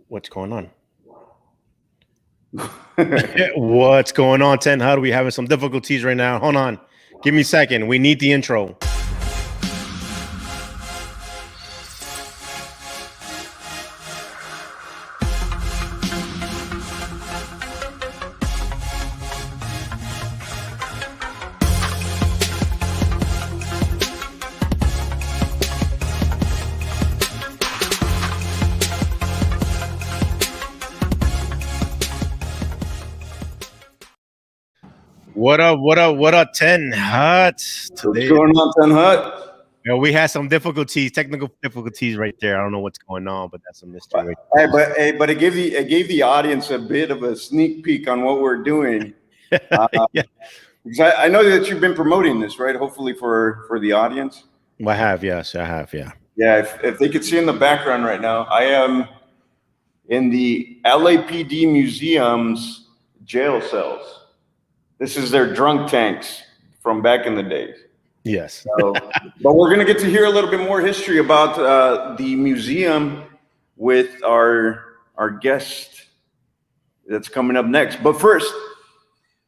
What's going on? What's going on, Tenthut? We having some difficulties right now. Hold on. Give me a second. We need the intro. What up, Tenthut? What's going on, Tenthut? Yeah, we had some technical difficulties right there. I don't know what's going on, but that's a mystery. But it gave the audience a bit of a sneak peek on what we're doing. Yeah. Because I know that you've been promoting this, right? Hopefully for the audience. I have, yes, I have, yeah. Yeah, if they could see in the background right now, I am in the LAPD museum's jail cells. This is their drunk tanks from back in the days. Yes. So, but we're going to get to hear a little bit more history about the museum with our guest that's coming up next. But first,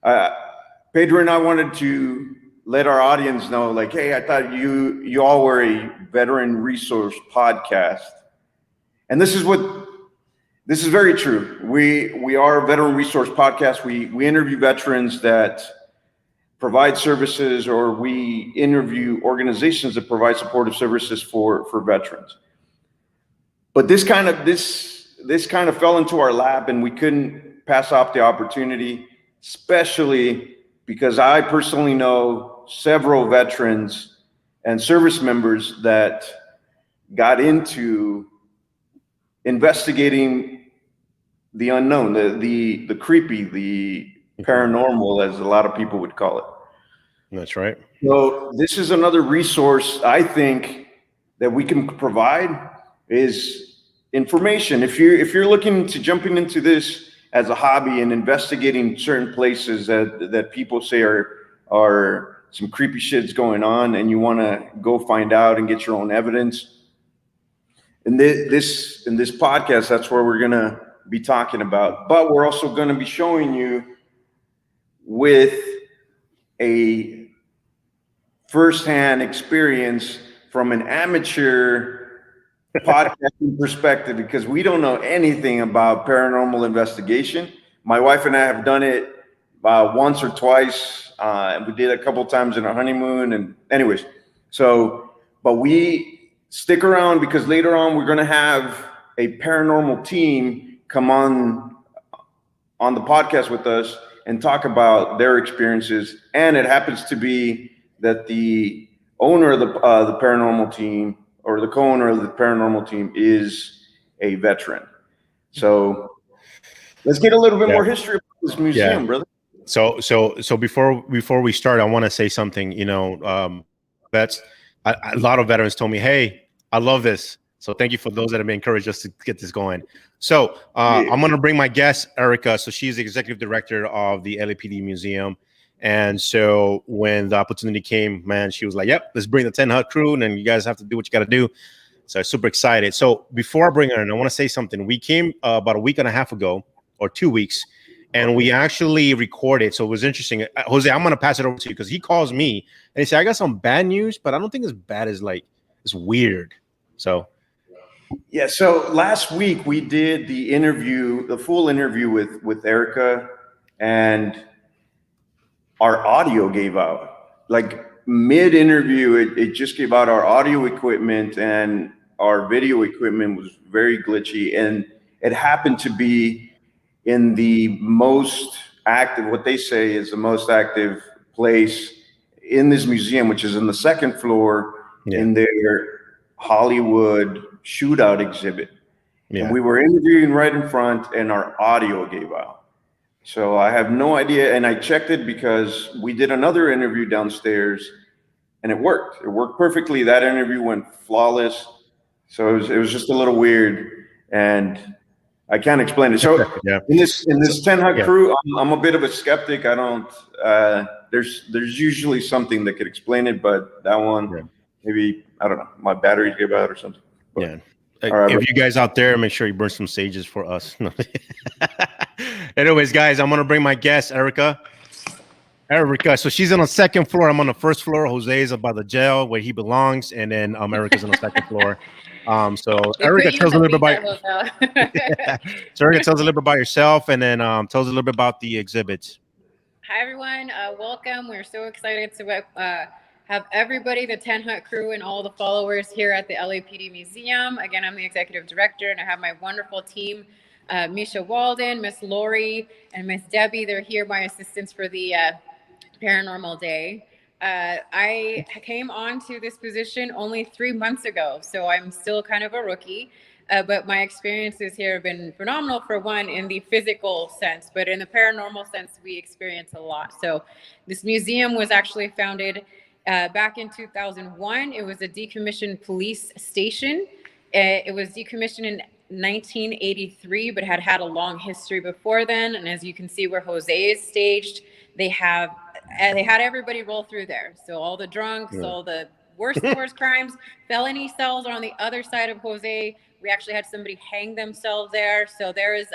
Pedro and I wanted to let our audience know, like, hey, I thought you all were a veteran resource podcast, and this is very true. We are a veteran resource podcast. We interview veterans that provide services, or we interview organizations that provide supportive services for veterans. But this kind of fell into our lap, and we couldn't pass off the opportunity, especially because I personally know several veterans and service members that got into investigating the unknown, the creepy, the paranormal, as a lot of people would call it. That's right. So this is another resource I think that we can provide is information. If you're looking to jumping into this as a hobby and investigating certain places that people say are some creepy shits going on, and you want to go find out and get your own evidence, in this podcast, that's where we're gonna be talking about. But we're also going to be showing you with a firsthand experience from an amateur podcasting perspective, because we don't know anything about paranormal investigation. My wife and I have done it once or twice. We did a couple times in our honeymoon, and anyways. But we stick around, because later on we're going to have a paranormal team come on the podcast with us and talk about their experiences. And it happens to be that the owner of the paranormal team, or the co-owner of the paranormal team, is a veteran. So let's get a little bit more history about this museum, brother. So before we start, I want to say something. You know, a lot of veterans told me, "Hey, I love this." So thank you for those that have encouraged us to get this going. So I'm going to bring my guest, Erica. So she's the executive director of the LAPD Museum. And so when the opportunity came, man, she was like, yep, let's bring the Tenthut crew, and then you guys have to do what you got to do. So I'm super excited. So before I bring her in, I want to say something. We came about a week and a half ago, or 2 weeks, and we actually recorded. So it was interesting. Jose, I'm going to pass it over to you, because he calls me and he said, I got some bad news, but I don't think it's bad as like, it's weird. So. Yeah, so last week we did the full interview with Erica, and our audio gave out. Like mid-interview, it just gave out. Our audio equipment and our video equipment was very glitchy, and it happened to be in the most active, what they say is the most active place in this museum, which is in the second floor in their Hollywood shootout exhibit. And we were interviewing right in front, and our audio gave out. So I have no idea. And I checked it because we did another interview downstairs, and it worked. It worked perfectly. That interview went flawless. So it was just a little weird, and I can't explain it. So in this Tenthut crew, I'm a bit of a skeptic. I don't. There's usually something that could explain it, but that one maybe, I don't know, my batteries gave out or something. But. Yeah. All right, if you guys out there, make sure you burn some sages for us. Anyways, guys, I'm gonna bring my guest, Erica. Erica, so she's on the second floor. I'm on the first floor. Jose is by the jail where he belongs, and then Erica's on the second floor. So They Erica put you tells a in the little bit pizza about hotel. so Erica tells a little bit about yourself, and then tells a little bit about the exhibits. Hi, everyone. Welcome. We're so excited to have everybody, the Tenthut crew, and all the followers here at the LAPD Museum. Again, I'm the executive director, and I have my wonderful team, Misha Walden, Miss Lori, and Miss Debbie. They're here, my assistants for the Paranormal Day. I came onto this position only 3 months ago, so I'm still kind of a rookie. But my experiences here have been phenomenal, for one, in the physical sense, but in the paranormal sense, we experience a lot. So this museum was actually founded back in 2001. It was a decommissioned police station. It was decommissioned in 1983, but had a long history before then. And as you can see where Jose is staged, they had everybody roll through there. So all the drunks, all the worst crimes, felony cells are on the other side of Jose. We actually had somebody hang themselves there. So there is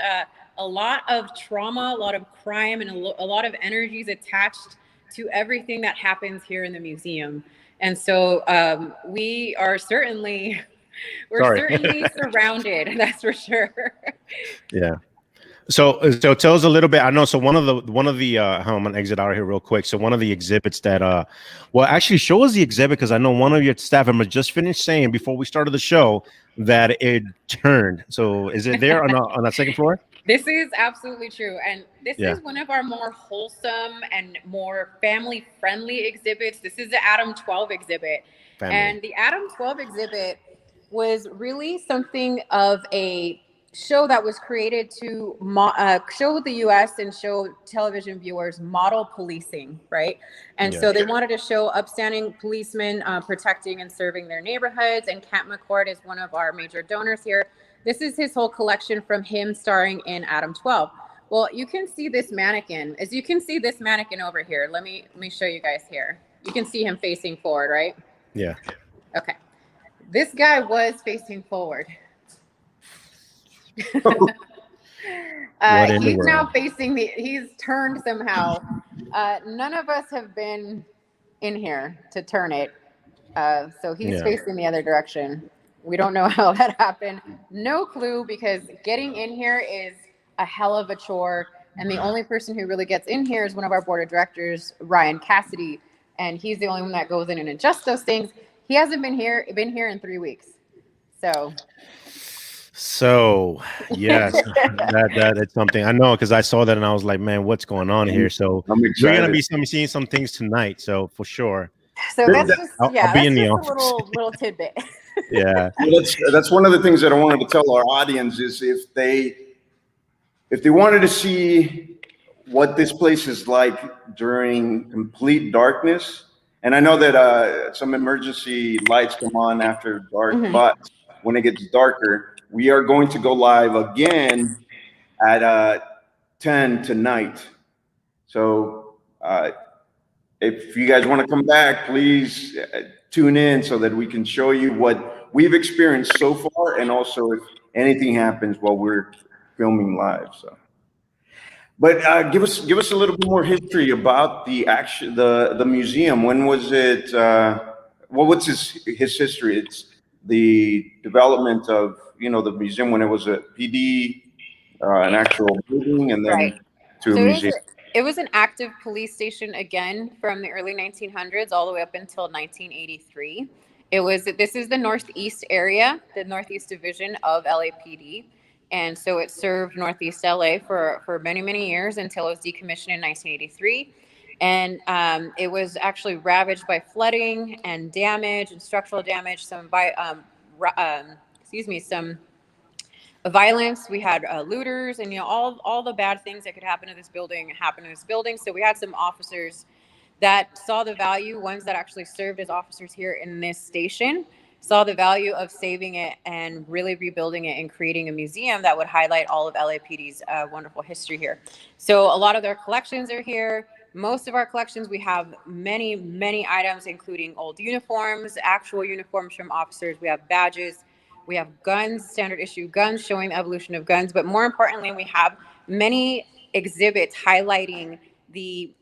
a lot of trauma, a lot of crime, and a lot of energies attached to everything that happens here in the museum. And so we are certainly surrounded. That's for sure. Yeah. So tell us a little bit. I know. So one of the I'm gonna exit out of here real quick. So one of the exhibits that well, actually show us the exhibit, because I know one of your staff members just finished saying before we started the show that it turned. So is it there on that second floor? This is absolutely true. And this is one of our more wholesome and more family friendly exhibits. This is the Adam 12 exhibit. And the Adam 12 exhibit was really something of a show that was created to show the U.S. and show television viewers model policing, right? And so they wanted to show upstanding policemen protecting and serving their neighborhoods. And Kent McCord is one of our major donors here. This is his whole collection from him starring in Adam 12. Well, you can see this mannequin. As you can see this mannequin over here. Let me show you guys here. You can see him facing forward, right? Yeah. Okay. This guy was facing forward. He's now facing he's turned somehow. None of us have been in here to turn it. So he's facing the other direction. We don't know how that happened. No clue, because getting in here is a hell of a chore. And the only person who really gets in here is one of our board of directors, Ryan Cassidy. And he's the only one that goes in and adjusts those things. He hasn't been here in 3 weeks. So yes, that's something I know, because I saw that and I was like, man, what's going on here? So we're gonna be seeing some things tonight. So for sure. So that's just I'll be in the office. A little tidbit. Yeah. That's one of the things that I wanted to tell our audience is if they wanted to see what this place is like during complete darkness. And I know that some emergency lights come on after dark, but when it gets darker, we are going to go live again at 10 tonight. So if you guys want to come back, please tune in so that we can show you what we've experienced so far, and also if anything happens while we're filming live. So, but give us a little bit more history about the museum. When was it? What's his history? It's the development of the museum when it was a PD, an actual building, and then to a museum. It was an active police station again from the early 1900s all the way up until 1983. This is the Northeast area, the Northeast Division of LAPD. And so it served Northeast LA for many, many years until it was decommissioned in 1983. And it was actually ravaged by flooding and damage and structural damage, some violence. We had looters, and all the bad things that could happen to this building happened in this building. So we had some officers that saw the value, ones that actually served as officers here in this station, saw the value of saving it and really rebuilding it and creating a museum that would highlight all of LAPD's wonderful history here. So a lot of their collections are here. Most of our collections, we have many, many items, including old uniforms, actual uniforms from officers. We have badges. We have guns, standard issue guns, showing the evolution of guns. But more importantly, we have many exhibits highlighting the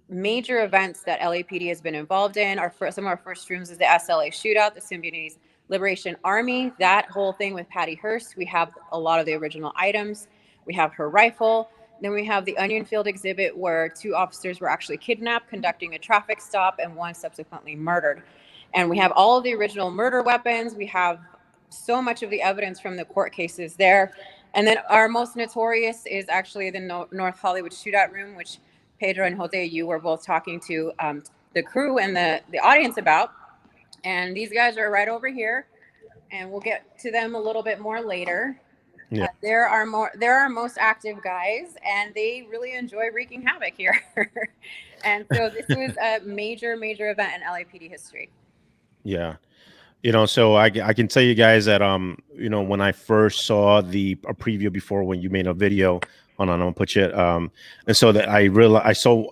major events that LAPD has been involved in. Some of our first rooms is the Sla Shootout, the Symbionese Liberation Army, that whole thing with Patty Hearst. We have a lot of the original items. We have her rifle. Then we have the Onion Field exhibit where 2 officers were actually kidnapped, conducting a traffic stop, and 1 subsequently murdered. And we have all of the original murder weapons. We have so much of the evidence from the court cases there. And then our most notorious is actually the North Hollywood Shootout room, which Pedro and Jose, you were both talking to the crew and the audience about. And these guys are right over here, and we'll get to them a little bit more later. Yeah. They're our most active guys, and they really enjoy wreaking havoc here. And so this was a major event in LAPD history. Yeah. So I can tell you guys that, when I first saw a preview before, when you made a video, hold on, I'm gonna put you, and so that I realized, I saw,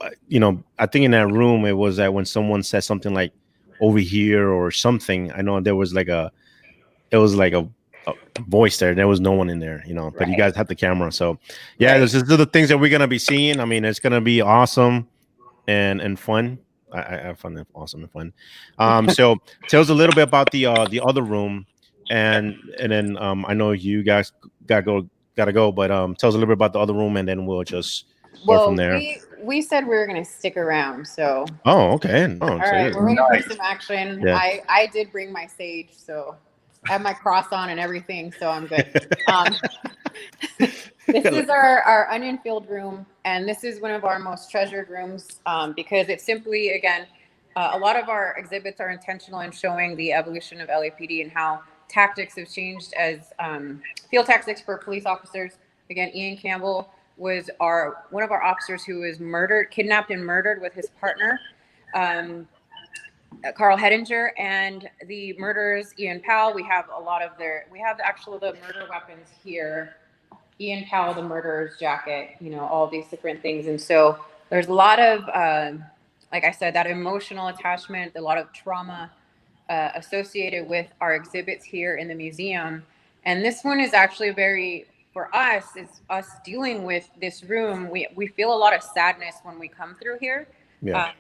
I think in that room, it was that when someone said something like over here or something, I know there was like a voice there. There was no one in there, but right. You guys had the camera. So yeah, right. These are the things that we're going to be seeing. I mean, it's going to be awesome and fun. I have fun, awesome and fun. So tell us a little bit about the other room, and then I know you guys gotta go, but tell us a little bit about the other room, and then we'll just go from there. We said we were going to stick around, so. Oh, okay. No, all right, we're ready for some action. Yeah. I did bring my sage, so I have my cross on and everything, so I'm good. This is our Onion Field room, and this is one of our most treasured rooms because it's simply, again, a lot of our exhibits are intentional in showing the evolution of LAPD and how tactics have changed as field tactics for police officers. Again, Ian Campbell was one of our officers who was kidnapped and murdered with his partner, Carl Hedinger, and the murderers, Ian Powell. We have the murder weapons here. Ian Powell, the murderer's jacket, all these different things. And so there's a lot of, like I said, that emotional attachment, a lot of trauma associated with our exhibits here in the museum. And this one is actually for us, it's us dealing with this room. We feel a lot of sadness when we come through here. Yeah.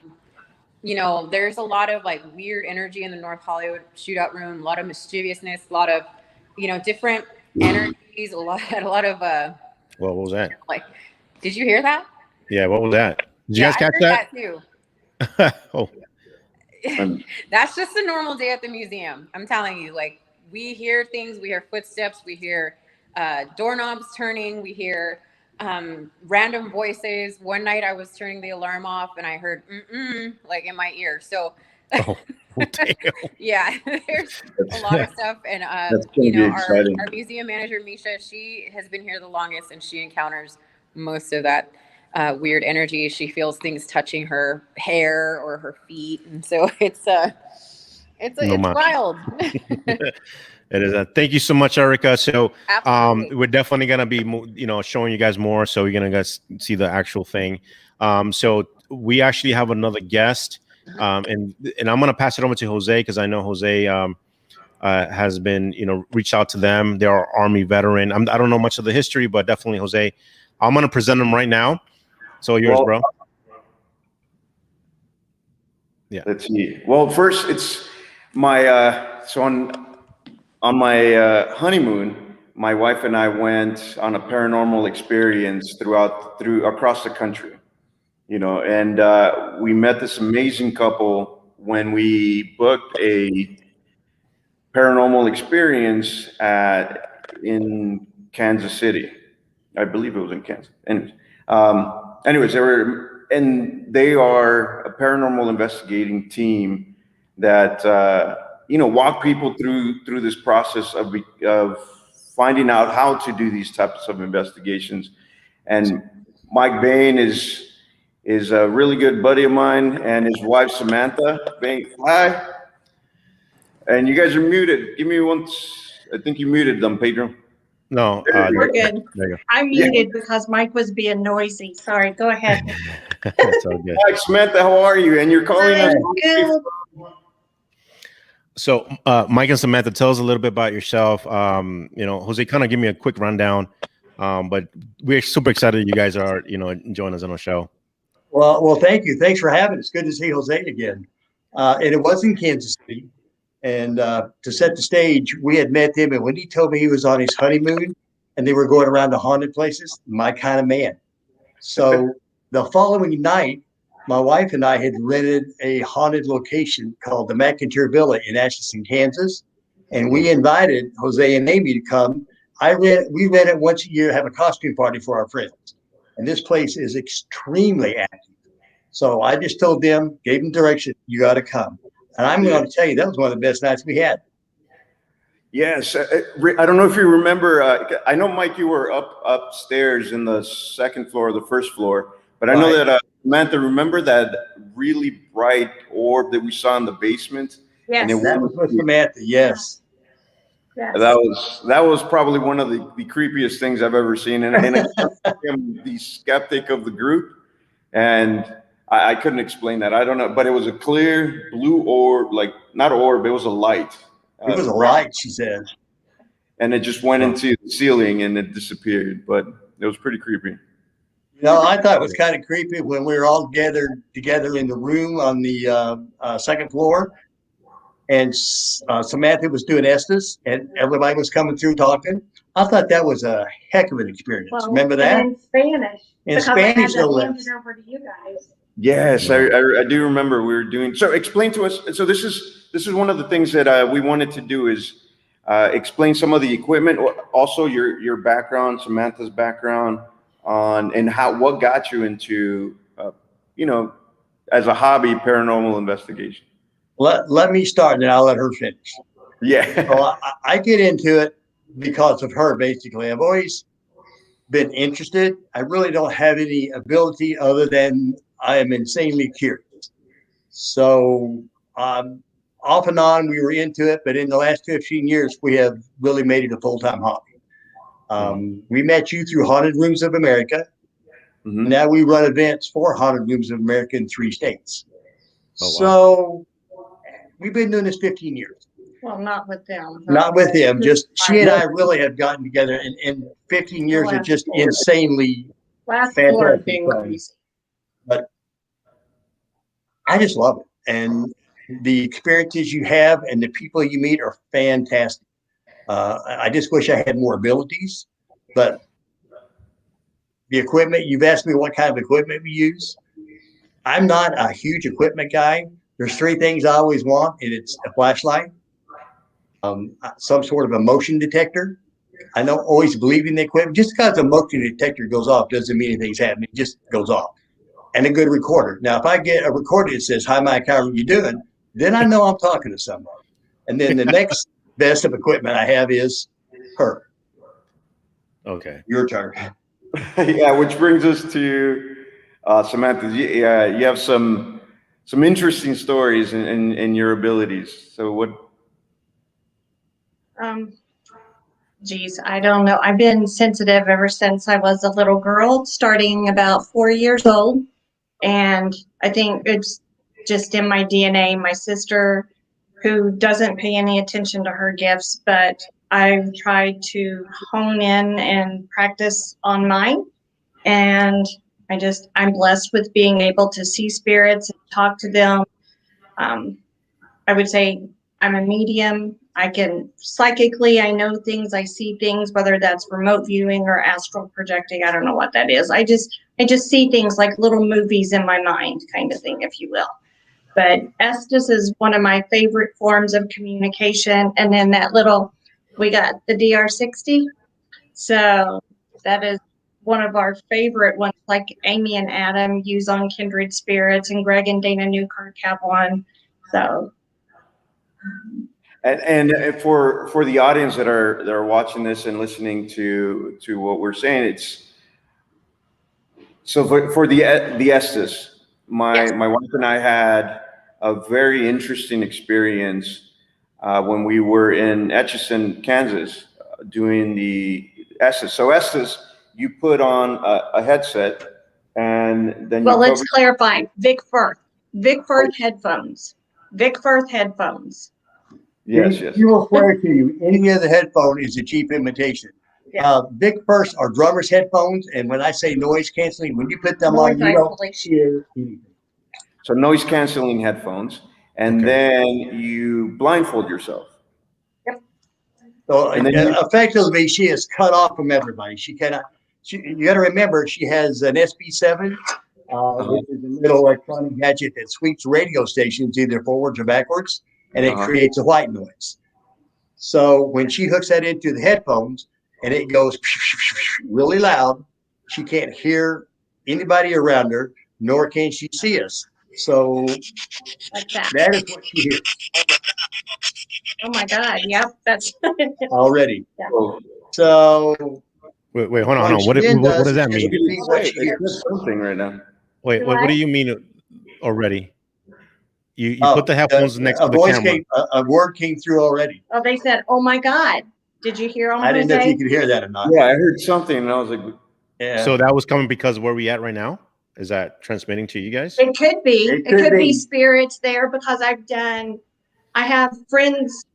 There's a lot of like weird energy in the North Hollywood Shootout room, a lot of mischievousness, a lot of, different energies, a lot of what was that? Like, did you hear that? Yeah, what was that? Did you guys catch that? Too. Oh. That's just a normal day at the museum. I'm telling you, like, we hear things, we hear footsteps, we hear doorknobs turning, we hear random voices. One night I was turning the alarm off and I heard like in my ear. So yeah, there's a lot of stuff. And our museum manager Misha, she has been here the longest, and she encounters most of that weird energy. She feels things touching her hair or her feet, and so it's wild. It is. Thank you so much, Erica. So we're definitely going to be, showing you guys more. So you're going to see the actual thing. So we actually have another guest, and I'm going to pass it over to Jose, because I know Jose has been, reached out to them. They're our Army veteran. I don't know much of the history, but definitely Jose. I'm going to present them right now. So yours, bro. Yeah. Let's see. Well, first, it's my on my honeymoon, my wife and I went on a paranormal experience across the country, and we met this amazing couple when we booked a paranormal experience in Kansas City. I believe it was in Kansas. Anyways, they are a paranormal investigating team that walk people through this process of finding out how to do these types of investigations. And Mike Bain is a really good buddy of mine, and his wife Samantha Bain. Hi. And you guys are muted. Give me one. I think you muted them, Pedro. No, we're good. I muted because Mike was being noisy. Sorry, go ahead. That's all good. Hi, Samantha, how are you? And you're calling us. Good. So, Mike and Samantha, tell us a little bit about yourself. Jose, kind of give me a quick rundown. But we're super excited you guys are, enjoying us on the show. Well, thank you. Thanks for having us. Good to see Jose again. And it was in Kansas City. And to set the stage, we had met him, and when he told me he was on his honeymoon and they were going around to haunted places, my kind of man. So the following night, my wife and I had rented a haunted location called the McIntyre Villa in Atchison, Kansas. And we invited Jose and Amy to come. We rent it once a year, have a costume party for our friends. And this place is extremely active. So I just told them, gave them direction, you got to come. And I'm going to tell you, that was one of the best nights we had. Yes. I don't know if you remember, I know, Mike, you were upstairs in the second floor or the first floor, but I know that, Samantha, remember that really bright orb that we saw in the basement? Yes. And That was with Samantha, yes. Yes. That was probably one of the creepiest things I've ever seen. And I am the skeptic of the group, and I couldn't explain that. I don't know, but it was a clear blue orb, like not orb, it was a light. It was a light, she said. And it just went into the ceiling and it disappeared, but it was pretty creepy. I thought it was kind of creepy when we were all gathered together in the room on the second floor. And Samantha was doing Estes, and everybody was coming through talking. I thought that was a heck of an experience. Well, remember that? in Spanish. In Spanish, no hand less. it over to you guys. Yes, I do remember we were doing. So explain to us. So this is one of the things that we wanted to do is explain some of the equipment, also your background, Samantha's background on, and what got you into, as a hobby, paranormal investigation. Let me start, and then I'll let her finish. Yeah. So I get into it because of her, basically. I've always been interested. I really don't have any ability other than I am insanely curious. So off and on, we were into it, but in the last 15 years, we have really made it a full-time hobby. We met you through Haunted Rooms of America. Mm-hmm. Now we run events for Haunted Rooms of America in 3 states. Oh, wow. So we've been doing this 15 years. Well, not with them. Not with them. Just she and I really have gotten together, and 15 years of just insanely fantastic things. But I just love it. And the experiences you have and the people you meet are fantastic. I just wish I had more abilities, but the equipment, you've asked me what kind of equipment we use. I'm not a huge equipment guy. There's 3 things I always want, and it's a flashlight, some sort of a motion detector. I don't always believe in the equipment. Just because a motion detector goes off doesn't mean anything's happening. It just goes off. And a good recorder. Now, if I get a recorder that says, "Hi, Mike, how are you doing?" then I know I'm talking to somebody. And then the next best of equipment I have is her. Okay. Your turn. Yeah, which brings us to Samantha. You have some interesting stories in your abilities. So what? Geez, I don't know. I've been sensitive ever since I was a little girl, starting about 4 years old. And I think it's just in my DNA. My sister, who doesn't pay any attention to her gifts, but I've tried to hone in and practice on mine. And I'm blessed with being able to see spirits and talk to them. I would say I'm a medium. I can psychically, I know things, I see things, whether that's remote viewing or astral projecting. I don't know what that is. I just see things like little movies in my mind, kind of thing, if you will. But Estes is one of my favorite forms of communication. And then we got the DR60. So that is one of our favorite ones, like Amy and Adam use on Kindred Spirits, and Greg and Dana Newkirk have one. So. And for the audience that are watching this and listening to what we're saying, it's so for the Estes, my wife and I had a very interesting experience when we were in Atchison, Kansas, doing the Estes. So Estes, you put on a headset, and then let's clarify. Vic Firth headphones. Vic Firth headphones. Yes, yes. He will swear to you, any other headphone is a cheap imitation. Yeah. Big First are drummers' headphones, and when I say noise canceling, when you put them Noise on, you don't isolation. hear anything. So noise canceling headphones, and then you blindfold yourself. So And then you- effectively, she is cut off from everybody. She cannot. You got to remember, she has an SB7, which is a little electronic gadget that sweeps radio stations either forwards or backwards, and it creates a white noise. So when she hooks that into the headphones and it goes really loud, she can't hear anybody around her, nor can she see us. So Like that. that is what she hears Oh my God. Yep. That's already. Yeah. So Wait, hold on. What does that mean? What she hears. It's something right now. Wait, what do you mean already? You put the headphones next a to the voice camera. a word came through already. Oh, they said, "Oh my God." Did you hear on I didn't know if Jose? you could hear that or not. Yeah, I heard something, and I was like, Yeah. So that was coming because where we at right now? Is that transmitting to you guys? It could be. It It could could be be. spirits there because I have friends.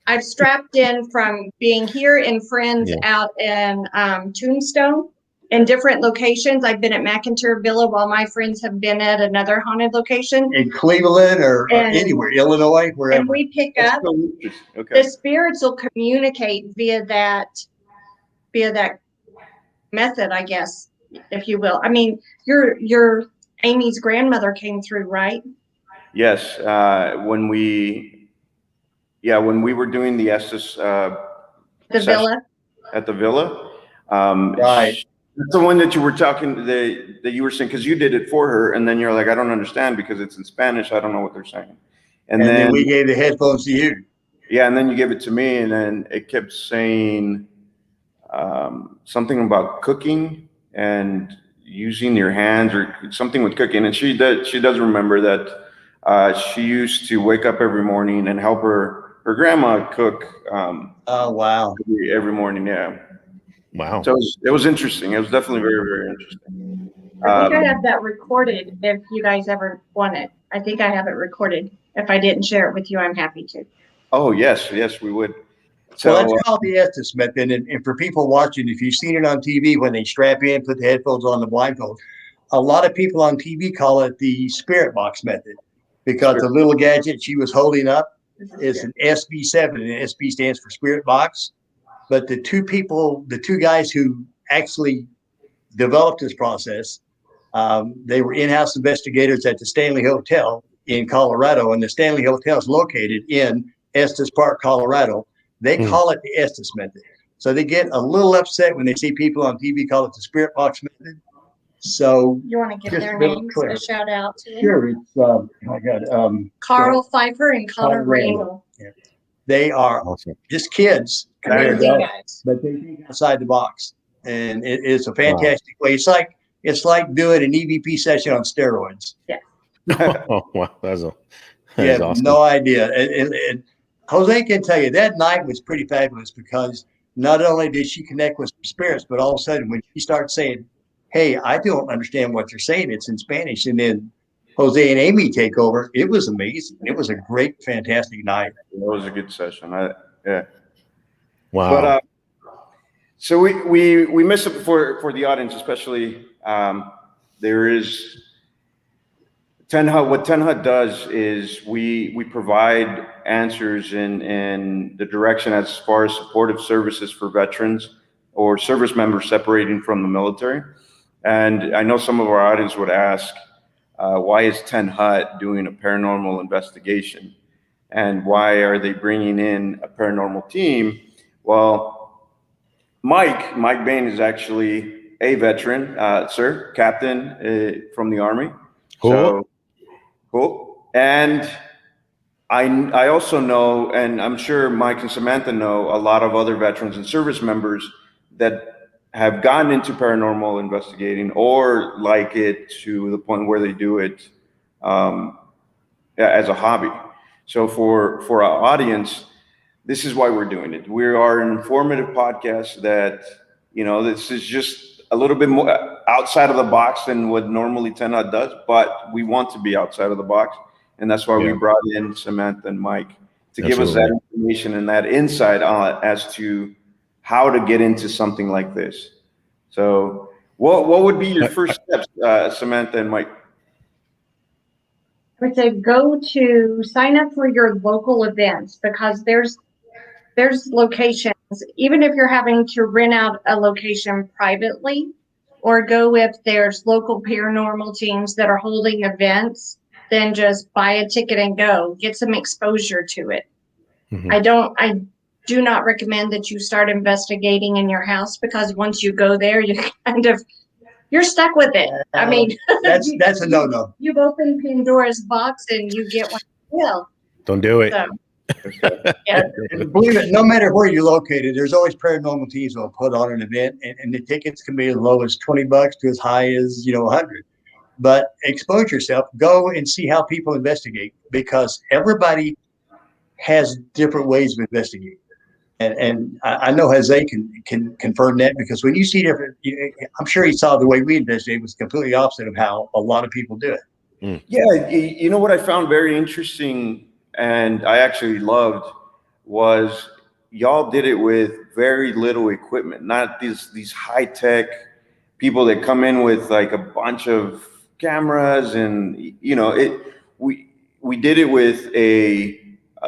I've strapped in from being here and friends Yeah. out in Tombstone in different locations. I've been at McIntyre Villa while my friends have been at another haunted location. In Cleveland or And- anywhere, Illinois, wherever. And we pick that's up. so interesting. Okay. The spirits will communicate via that method, I guess, if you will. I mean, your Amy's grandmother came through, right? Yes, when we were doing the Estes The session villa. at the villa, Right. that's the one that you were talking that you were saying because you did it for her, and then you're like, I don't understand because it's in Spanish. I don't know what they're saying, And then we gave the headphones to you. yeah, and then you gave it to me, and then it kept saying something about cooking and using your hands or something with cooking, and she does remember that she used to wake up every morning and help her grandma cook. Oh, wow. Every morning, yeah. Wow. So it was interesting. It was definitely very, very interesting. I think I have that recorded if you guys ever want it. I think I have it recorded. If I didn't share it with you, I'm happy to. Oh, yes, we would. So So that's called the Estes method. And for people watching, if you've seen it on TV, when they strap in, put the headphones on the blindfold, a lot of people on TV call it the spirit box method because the little gadget she was holding up is an SB7, and SB stands for spirit box. But the two guys who actually developed this process, they were in-house investigators at the Stanley Hotel in Colorado, and the Stanley Hotel is located in Estes Park, Colorado. They call it the Estes method. So they get a little upset when they see people on TV call it the spirit box method. So You want to give just their real names clear. a shout out to? Sure, it's I got Carl Pfeiffer and Connor Randall. Yeah. They are Awesome. just kids, Amazing guys. but they think outside the box, and it's a fantastic way. It's like doing an EVP session on steroids. Oh wow, that's awesome. No idea. And Jose can tell you that night was pretty fabulous because not only did she connect with some spirits, but all of a sudden when she starts saying, "Hey, I don't understand what you're saying," it's in Spanish, and then Jose and Amy take over. It was amazing. It was a great, fantastic night. it was a good session. Yeah. Wow. But so we miss it for the audience, especially. There is Tenthut. What Tenthut does is we provide answers in the direction as far as supportive services for veterans or service members separating from the military. And I know some of our audience would ask, why is Tenthut doing a paranormal investigation? And why are they bringing in a paranormal team? Well, Mike Bain is actually a veteran, sir, captain from the Army. Cool. So, cool. And I also know, and I'm sure Mike and Samantha know, a lot of other veterans and service members that have gotten into paranormal investigating or like it to the point where they do it as a hobby. So for our audience, this is why we're doing it. We are an informative podcast that, this is just a little bit more outside of the box than what normally Tenthut does, but we want to be outside of the box. And that's why we brought in Samantha and Mike to give us that information and that insight as to how to get into something like this. So what would be your first steps, Samantha and Mike? I would say sign up for your local events, because there's locations, even if you're having to rent out a location privately, or go if there's local paranormal teams that are holding events, then just buy a ticket and go. Get some exposure to it. I do not recommend that you start investigating in your house, because once you go there, you're stuck with it. I mean, that's a no-no. You've opened Pandora's box and you get what you will. Don't do it. So, yeah. And believe it, no matter where you're located, there's always paranormal teams that will put on an event, and the tickets can be as low as $20 to as high as 100. But expose yourself, go and see how people investigate, because everybody has different ways of investigating. And I know Jose can confirm that, because when you see different, I'm sure he saw the way we investigate was completely opposite of how a lot of people do it. Yeah, you know what I found very interesting and I actually loved was y'all did it with very little equipment, not these high tech people that come in with like a bunch of cameras, and we did it with a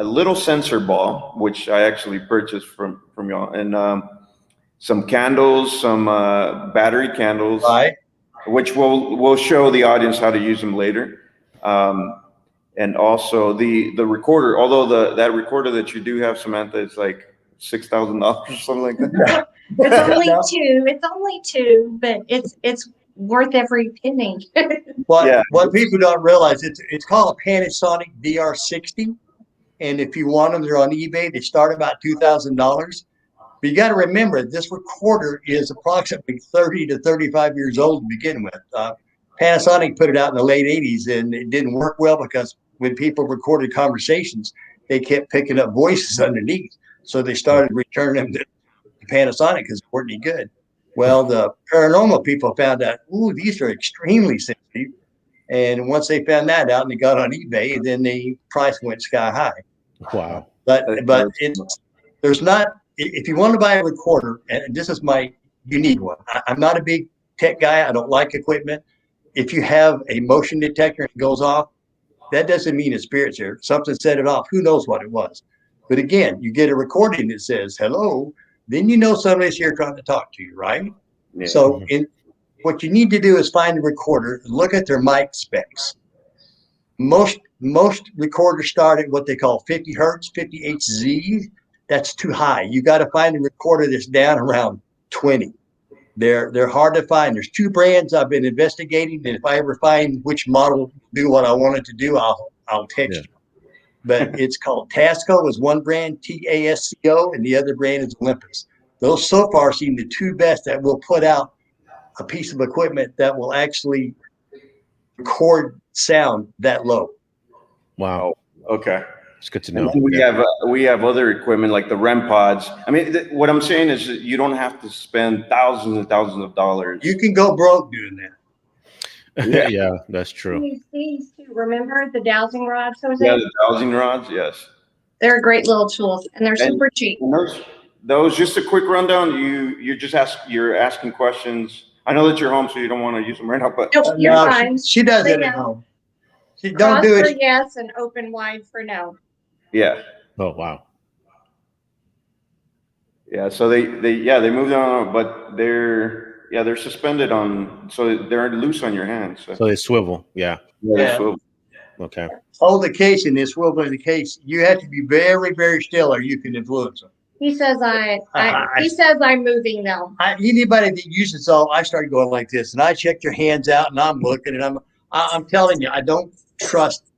little sensor ball, which I actually purchased from y'all, and some candles, some battery candles, Right. which we'll show the audience how to use them later. And also the recorder, although that recorder that you do have, Samantha, is like $6,000 or something like that. It's only two, but it's worth every penny. What people don't realize, it's called a Panasonic VR60, and if you want them, they're on eBay. They start about $2,000. But you got to remember, this recorder is approximately 30 to 35 years old to begin with. Panasonic put it out in the late 80s, and it didn't work well because when people recorded conversations, they kept picking up voices underneath. So they started returning them to Panasonic because they weren't any good. Well, the paranormal people found out, these are extremely sensitive. And once they found that out and they got on eBay, then the price went sky high. Wow. But there's not, if you want to buy a recorder, and this is you need one. I'm not a big tech guy. I don't like equipment. If you have a motion detector and it goes off, that doesn't mean a spirit's here. Something set it off. Who knows what it was? But again, you get a recording that says hello, then you know somebody's here trying to talk to you, right? Yeah. So what you need to do is find a recorder and look at their mic specs. Most recorders start at what they call 50 hertz, 50 Hz. That's too high. You got to find a recorder that's down around 20. They're hard to find. There's two brands I've been investigating, and if I ever find which model do what I want it to do, I'll text you. But it's called Tasco is one brand, TASCO, and the other brand is Olympus. Those so far seem the two best that will put out a piece of equipment that will actually record sound that low. Wow. Okay. It's good to know. We have other equipment like the REM pods. I mean, what I'm saying is that you don't have to spend thousands and thousands of dollars. You can go broke doing that. Yeah, that's true. These two, remember the dowsing rods? Yeah, the dowsing rods. Yes. They're great little tools, and they're super cheap. And those, just a quick rundown. You're asking questions. I know that you're home, so you don't want to use them right now, but nope, you're fine. She does it at home. She don't do it. For yes and open wide for no. Yeah. Oh wow. Yeah. So they moved on, but they're suspended on, so they're loose on your hands. So they swivel. Yeah. They swivel. Okay. Hold the case in this swivel in the case. You have to be very, very still, or you can influence them. He says he says I'm moving now. Anybody that uses I start going like this, and I check your hands out, and I'm looking, and I'm telling you, I don't trust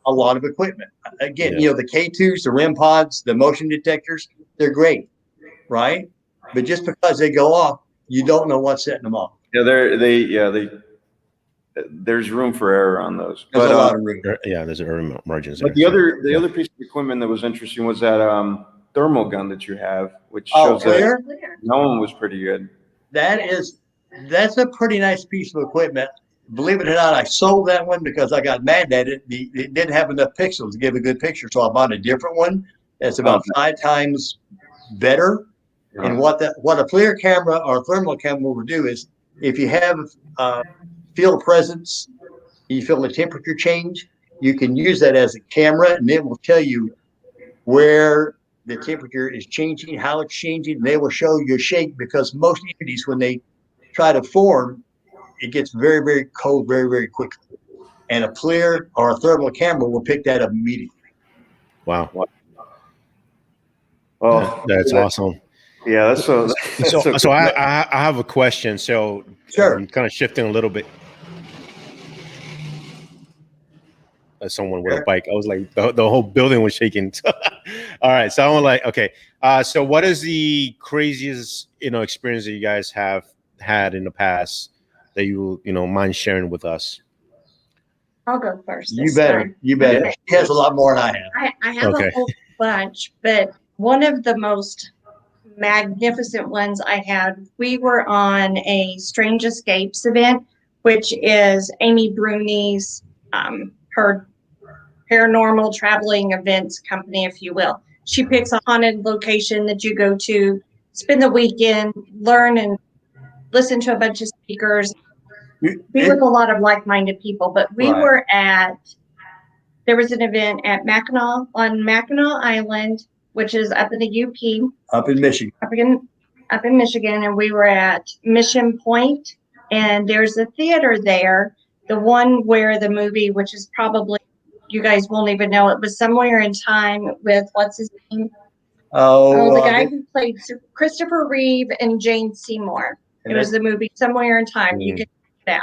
a lot of equipment. Again, the K2s, the REM pods, the motion detectors, they're great, right? But just because they go off, you don't know what's setting them off. Yeah, there's room for error on those. There's a lot of room. Yeah, there's error margins. But the other piece of equipment that was interesting was that thermal gun that you have, which shows clear? That one was pretty good. That's a pretty nice piece of equipment. believe it or not, I sold that one because I got mad at it. It didn't have enough pixels to give a good picture, so I bought a different one that's about 5 times better. And what a FLIR camera or thermal camera will do is, if you have field presence, you feel the temperature change, you can use that as a camera, and it will tell you where the temperature is changing, how it's changing, and they will show you a shake, because most entities, when they try to form, it gets very, very cold very, very quickly. And a FLIR or a thermal camera will pick that up immediately. Wow. Well, That's awesome. Yeah, that's so. So I have a question. So sure. I'm kind of shifting a little bit. As someone with a bike, I was like, the whole building was shaking. All right, so I'm like, okay. So what is the craziest experience that you guys have had in the past that you mind sharing with us? I'll go first. You better. You better. Okay. She has a lot more than I have. I have a whole bunch, but one of the most magnificent ones I had, we were on a Strange Escapes event, which is Amy Bruni's, her paranormal traveling events company, if you will. She picks a haunted location that you go to, spend the weekend, learn and listen to a bunch of speakers, be with a lot of like-minded people. But we were there was an event at Mackinac, on Mackinac Island, which is up in the UP. Up in Michigan. Up in Michigan, and we were at Mission Point, and there's a theater there, the one where the movie, which is probably, you guys won't even know, it was Somewhere in Time with, what's his name? The guy who played Christopher Reeve and Jane Seymour. It was the movie Somewhere in Time. You can check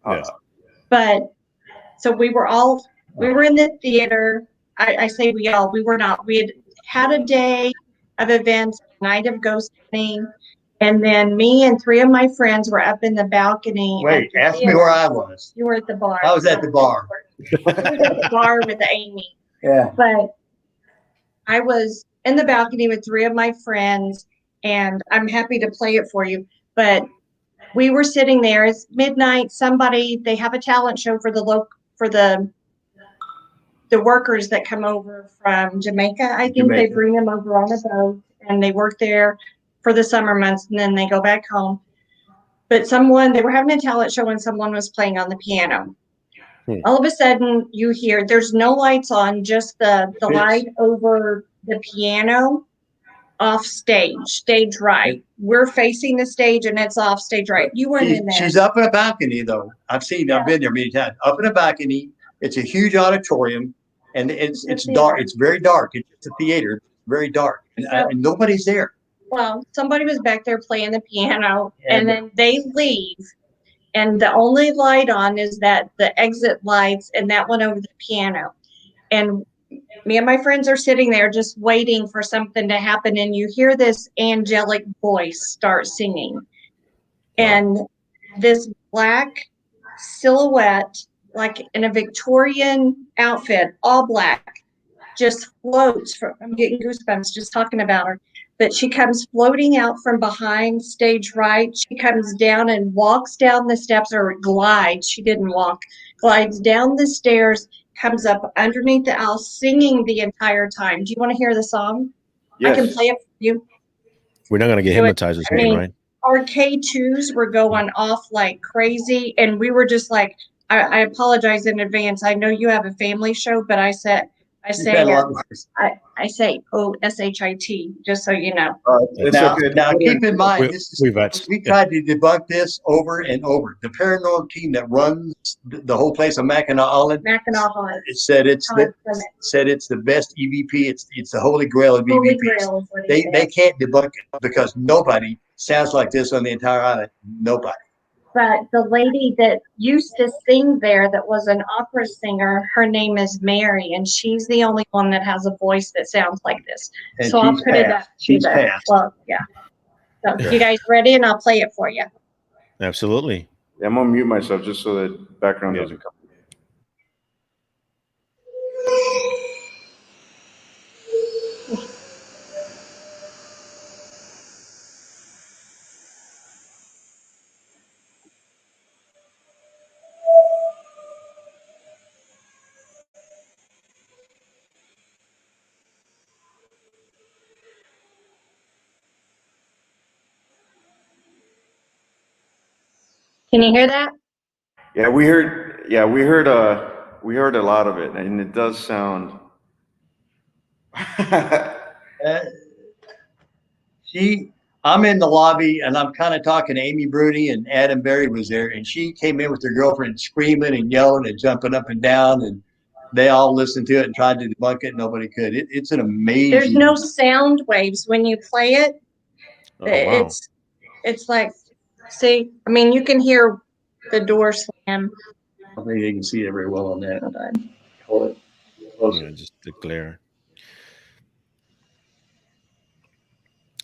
it out. But so we were in the theater. I say we were not. We had a day of events, night of ghost hunting, and then me and 3 of my friends were up in the balcony. Wait, ask me where I was. You were at the bar. I was at the bar. I was at the bar with Amy. Yeah. But I was in the balcony with 3 of my friends, and I'm happy to play it for you. But we were sitting there. It's midnight. They have a talent show for the workers that come over from Jamaica. I think they bring them over on a boat, and they work there for the summer months, and then they go back home. But they were having a talent show, and someone was playing on the piano. All of a sudden, you hear, there's no lights on, just the light over the piano, off stage right. We're facing the stage, and it's off stage right. You weren't in there. She's up in a balcony, though. I've been there many times. Up in a balcony. It's a huge auditorium, and it's dark. It's very dark. It's a theater. It's very dark, and nobody's there. Well, somebody was back there playing the piano, and then they leave, and the only light on is the exit lights, and that one over the piano. And me and my friends are sitting there just waiting for something to happen, and you hear this angelic voice start singing, and this black silhouette, like in a Victorian outfit, all black, just floats. I'm getting goosebumps just talking about her. But she comes floating out from behind stage right. She comes down and walks down the steps, or glides. She didn't walk. Glides down the stairs, comes up underneath the aisle, singing the entire time. Do you want to hear the song? Yes. I can play it for you. We're not going to get hypnotized or something, right? Our K2s were going off like crazy, and we were just like, I apologize in advance. I know you have a family show, but I say OSHIT, just so you know. Now keep in mind, we tried to debunk this over and over. The paranormal team that runs the whole place on Mackinac Island, it said it's the best EVP. It's the holy grail of EVPs. They can't debunk it because nobody sounds like this on the entire island. Nobody. But the lady that used to sing there, that was an opera singer, her name is Mary, and she's the only one that has a voice that sounds like this. And so I'll put it up. She's passed. Well, yeah. So you guys ready? And I'll play it for you. Absolutely. Yeah, I'm gonna mute myself just so that background doesn't come. Can you hear that? Yeah, we heard. Yeah, we heard a lot of it, and it does sound. I'm in the lobby and I'm kind of talking to Amy Bruni, and Adam Berry was there, and she came in with her girlfriend screaming and yelling and jumping up and down, and they all listened to it and tried to debunk it. Nobody could. It's an amazing. There's no sound waves when you play it. Oh, wow. It's like, see, I mean, you can hear the door slam. I think you can see it very well on that. Hold on. Hold it. Yeah, just the glare.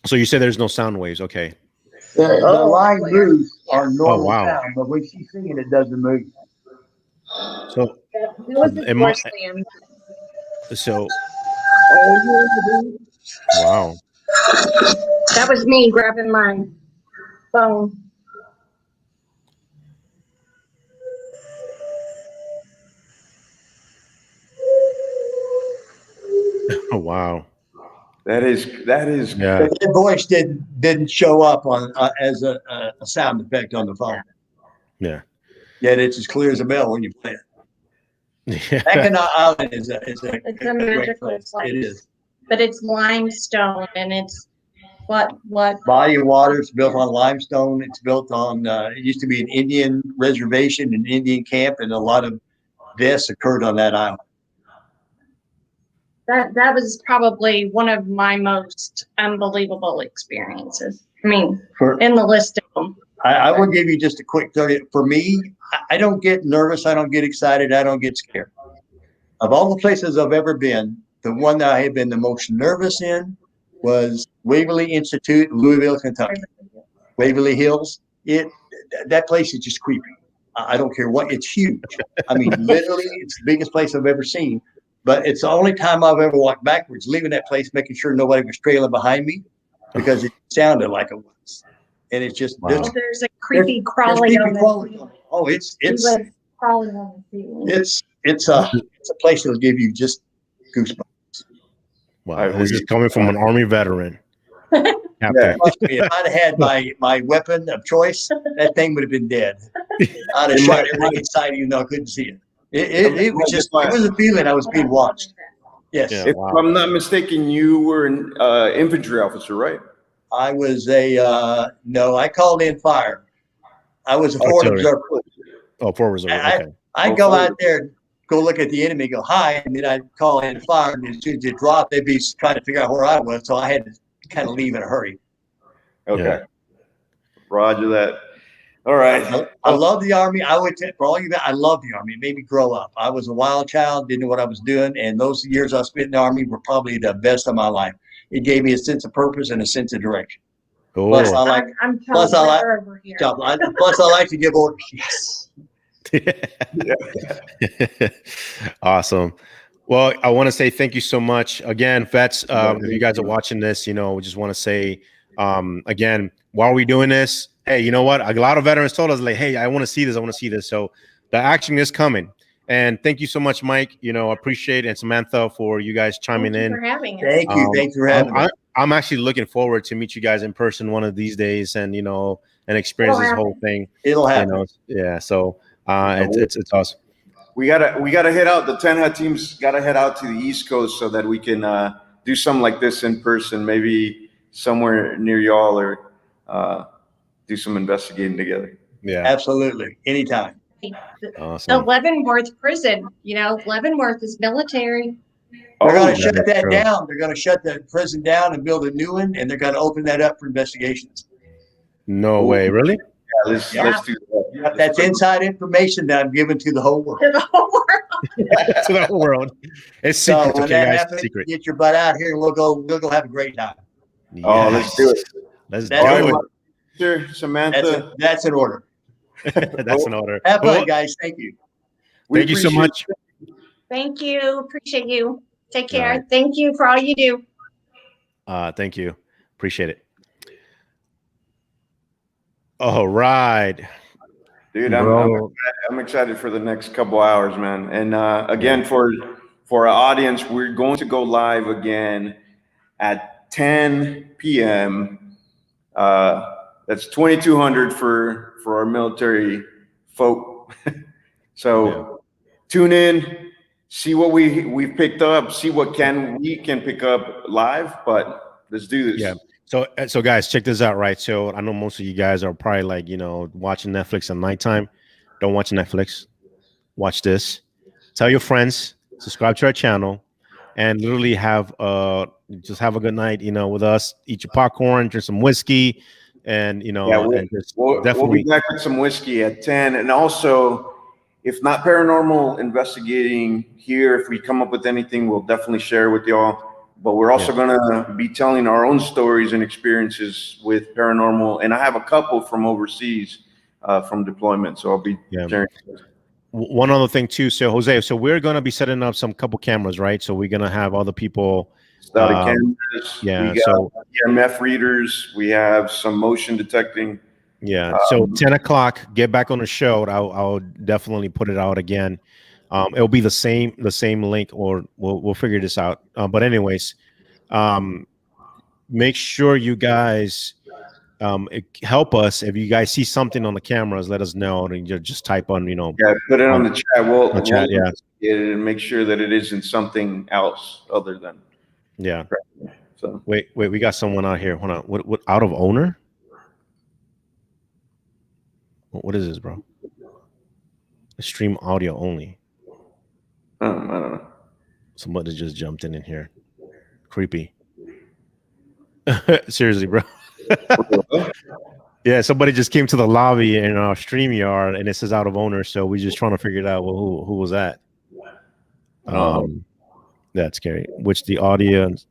So you said there's no sound waves. Okay. The line moves are normal wow. sound, but when she's singing, it doesn't move. So It was the door slam. So wow. That was me grabbing my phone. Oh, wow. That is. Yeah. That voice didn't show up on as a sound effect on the phone. Yeah. Yet it's as clear as a bell when you play it. Yeah. Mackinac Island is a It's a great magical place. place. It is. But it's limestone, and it's what Body of water. It's built on limestone. It's built on. It used to be an Indian reservation, an Indian camp, and a lot of deaths occurred on that island. that was probably one of my most unbelievable experiences. I mean, in the list of them. I will give you just a quick 30. For me, I don't get nervous. I don't get excited. I don't get scared. Of all the places I've ever been, the one that I have been the most nervous in was Waverly Institute, Louisville, Kentucky. Waverly Hills. That place is just creepy. I don't care what. It's huge. I mean, literally, it's the biggest place I've ever seen. But it's the only time I've ever walked backwards, leaving that place, making sure nobody was trailing behind me, because it sounded like it was. And it's just There's a creepy crawling on the. Oh, it's crawling on the ceiling. it's a place that'll give you just goosebumps. Wow. This is coming from an Army veteran. If I'd had my weapon of choice, that thing would have been dead. I'd have shot everything inside, even though I couldn't see it. It was a feeling I was being watched. Yes. Yeah, If I'm not mistaken, you were an infantry officer, right? I was no, I called in fire. I was a forward observer. Oh, forward reserve. Okay. I'd go out there, go look at the enemy, go hi, and then I'd call in fire. And as soon as it dropped, they'd be trying to figure out where I was. So I had to kind of leave in a hurry. Okay. Yeah. Roger that. All right. I love the Army. I would for all you guys, I love the Army. It made me grow up. I was a wild child, didn't know what I was doing, and those years I spent in the Army were probably the best of my life. It gave me a sense of purpose and a sense of direction. Oh. Plus, I like. I'm Plus, I like. over here. Plus, I like to give orders. Yes. Awesome. Well, I want to say thank you so much again, vets. If you guys are watching this, we just want to say again, while we're doing this, hey, you know what? A lot of veterans told us, like, hey, I want to see this. I want to see this. So the action is coming. And thank you so much, Mike. Appreciate it. And Samantha for you guys chiming in. Thank you for having us. Thank you. Thanks for having me. I'm actually looking forward to meet you guys in person one of these days, and and experience this whole thing. It'll happen. Yeah. So it's awesome. We gotta head out. The Tenthut team's gotta head out to the East Coast so that we can do something like this in person, maybe somewhere near y'all, or do some investigating together. Yeah, absolutely, anytime. Awesome. The Leavenworth prison, Leavenworth is military. They're going to shut that down. They're going to shut the prison down and build a new one, and they're going to open that up for investigations. No way, really? Yeah, let's do that. That's inside information that I'm giving to the whole world. To the whole world. To the whole world. It's so secret. when Okay, that guys, happens, secret. get your butt out here, and we'll go have a great time. Yes. Oh, let's do it. Let's do That's it. Sure, Samantha. That's an order. That's an order. Have fun, guys. Thank you. Thank you so much. Thank you. Appreciate you. Take care. Right. Thank you for all you do. Thank you. Appreciate it. All right. Dude, I'm excited for the next couple hours, man. And again, for our audience, we're going to go live again at 10 p.m. That's 2200 for our military folk. So tune in, see what we've picked up, see what we can pick up live, but let's do this. Yeah. So guys, check this out, right? So I know most of you guys are probably like, you know, watching Netflix at nighttime. Don't watch Netflix. Watch this. Tell your friends, subscribe to our channel, and literally just have a good night, you know, with us. Eat your popcorn, drink some whiskey, and, you know, and just we'll be back with some whiskey at 10. And also, if not paranormal investigating here, if we come up with anything, we'll definitely share with y'all. But we're also going to be telling our own stories and experiences with paranormal. And I have a couple from overseas, from deployment. So I'll be sharing. One other thing too. So Jose, so we're going to be setting up some couple cameras, right? So we're going to have other people. Cameras. Yeah. We got EMF readers. We have some motion detecting. Yeah. So 10 o'clock, get back on the show. I'll definitely put it out again. It'll be the same link, or we'll figure this out. But anyways, make sure you guys help us. If you guys see something on the cameras, let us know, and just type on, you know. Yeah, put it on the chat. We'll chat, investigate it and make sure that it isn't something else other than. Yeah. So wait, we got someone out here. Hold on. What out of owner? What is this, bro? Stream audio only. I don't know. Somebody just jumped in here. Creepy. Seriously, bro. Yeah, somebody just came to the lobby in our StreamYard, and it says out of owner. So we're just trying to figure it out. Well, who was that? That's scary. Which the audience.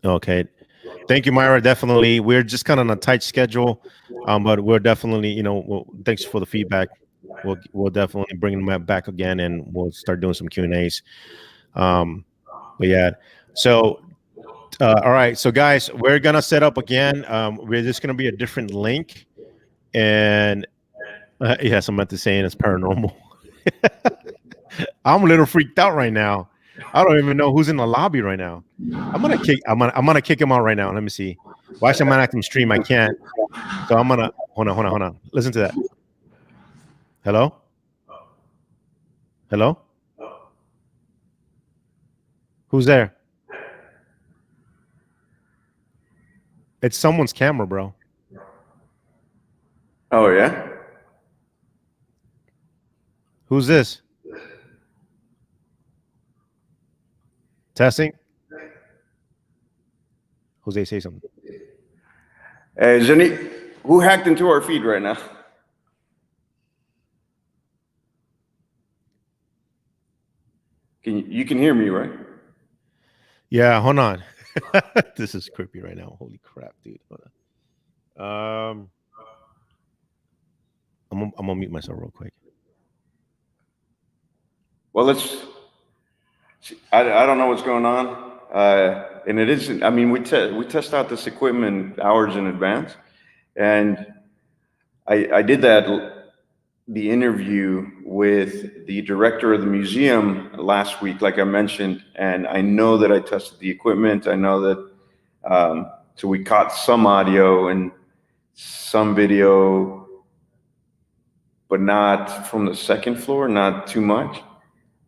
Okay. Thank you, Myra. Definitely. We're just kind of on a tight schedule, but we're definitely, you know, thanks for the feedback. We'll definitely bring them back again, and we'll start doing some Q&As. But yeah. So, all right. So guys, we're going to set up again. We're just going to be a different link. And yes, I'm about to say it's paranormal. I'm a little freaked out right now. I don't even know who's in the lobby right now. I'm gonna kick him out right now. Let me see. Why should I not him stream? I can't. So I'm gonna hold on. Listen to that. Hello? Hello? Who's there? It's someone's camera, bro. Oh yeah? Who's this? Testing? Jose, say something. Who hacked into our feed right now? You can hear me, right? Yeah, hold on. This is creepy right now. Holy crap, dude. Hold on. I'm gonna mute myself real quick. Well, I don't know what's going on. And it isn't, I mean, we test out this equipment hours in advance. And I did the interview with the director of the museum last week, like I mentioned, and I know that I tested the equipment. I know that, so we caught some audio and some video, but not from the second floor, not too much,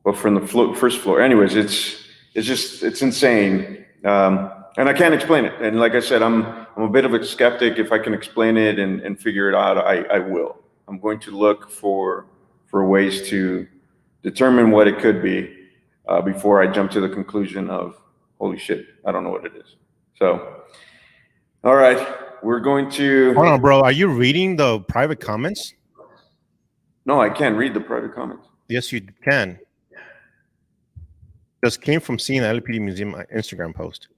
but from the first floor. Anyways, it's insane. And I can't explain it. And like I said, I'm a bit of a skeptic. If I can explain it and figure it out, I will. I'm going to look for ways to determine what it could be before I jump to the conclusion of, holy shit, I don't know what it is. So, all right, we're going to. Hold on, bro. Are you reading the private comments? No, I can't read the private comments. Yes, you can. Just came from seeing the LAPD Museum Instagram post.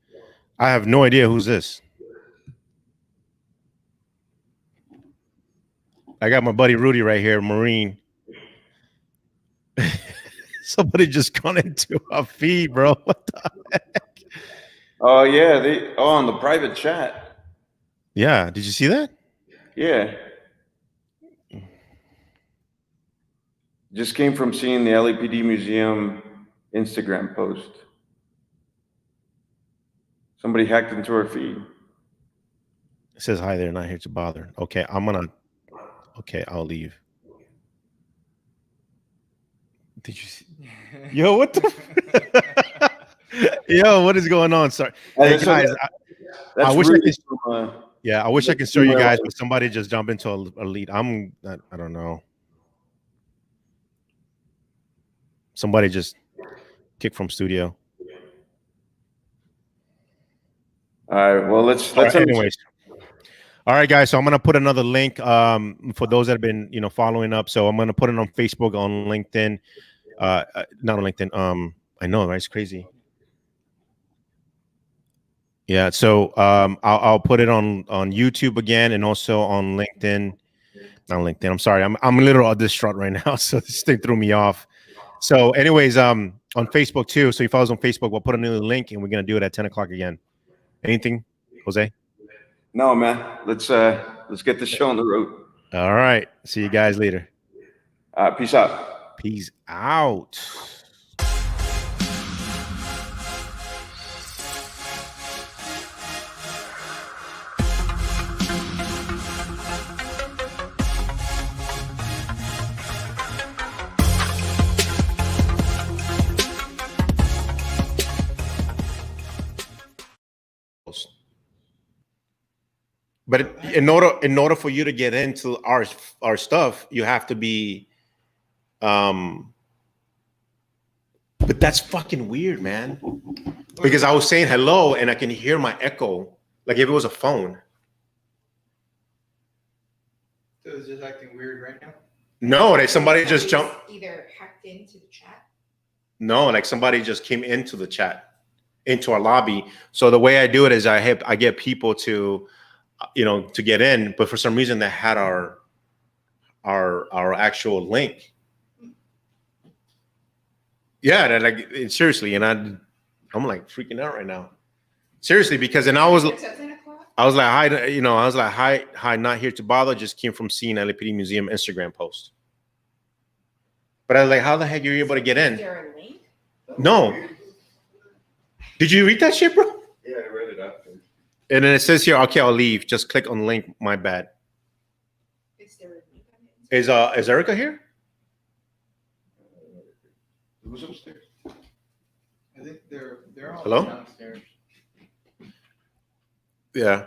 I have no idea who's this. I got my buddy Rudy right here, Marine. Somebody just got into a feed, bro. What the heck? Oh yeah, on the private chat. Yeah, did you see that? Yeah. Just came from seeing the LAPD Museum Instagram post. Somebody hacked into our feed. It says hi there, not here to bother. Okay, okay, I'll leave. Did you see? Yo, what the? Yo, what is going on? Sorry. Hey, guys, I wish I could. Yeah, I wish I could show you guys, but somebody just jumped into a lead. I don't know. Somebody just kicked from studio. All right. Well, let's anyways. All right, guys. So I'm gonna put another link for those that have been following up. So I'm gonna put it on Facebook, on LinkedIn, not on LinkedIn. I know, right? It's crazy. Yeah. So I'll put it on YouTube again, and also on LinkedIn. Not LinkedIn. I'm sorry. I'm a little distraught right now, so this thing threw me off. So, anyways, on Facebook too. So if I was on Facebook, we'll put a new link, and we're gonna do it at 10 o'clock again. Anything, Jose? No, man. Let's get this show on the road. All right. See you guys later. Peace out. Peace out. But in order for you to get into our stuff, you have to be but that's fucking weird, man. Because I was saying hello and I can hear my echo like if it was a phone. So is this acting weird right now? No, like somebody just jumped. Either hacked into the chat. No, like somebody just came into the chat, into our lobby. So the way I do it is I get people to to get in, but for some reason they had our actual link. Yeah, that like seriously, and I'm like freaking out right now. Seriously, because I was like, hi, not here to bother. Just came from seeing LAPD Museum Instagram post. But I was like, how the heck are you able to get in? Is there a link? No. Did you read that shit, bro? Yeah, I read it after. And then it says here, okay, I'll leave. Just click on link. My bad. Is there a link on it? Is Erica here? Who's upstairs? I think they're all Hello? downstairs. Yeah.